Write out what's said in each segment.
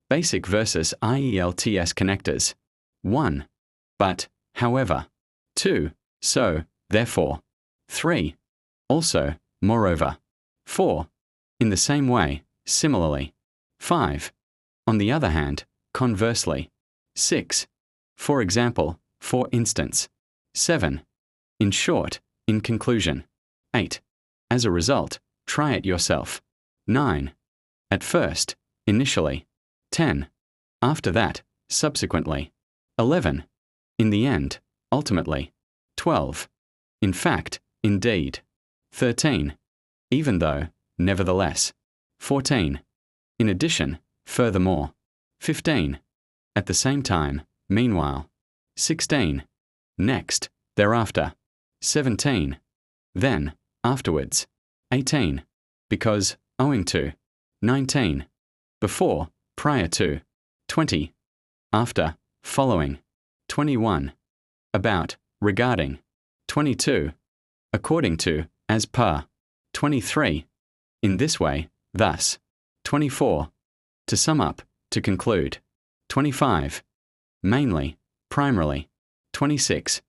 Basic versus IELTS connectors. 1. But, however. 2. So, therefore. 3. Also, moreover. 4. In the same way, similarly. 5. On the other hand, conversely. 6. For example, for instance. 7. In short, in conclusion. 8. As a result, try it yourself. 9. At first, initially. 10. After that, subsequently. 11. In the end, ultimately. 12. In fact, indeed. 13. Even though, nevertheless. 14. In addition, furthermore. 15. At the same time, meanwhile. 16. Next, thereafter. 17. Then, afterwards. 18. Because, owing to. 19. Before, prior to. 20. After, following. 21. About, regarding. 22. According to, as per. 23. In this way, thus. 24. To sum up, to conclude. 25. Mainly, primarily. 26.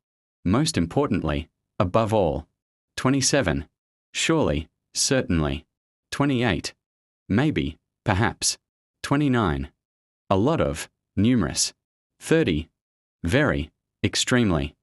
Most importantly, above all. 27. Surely, certainly. 28. Maybe, perhaps. 29. A lot of, numerous. 30. Very, extremely.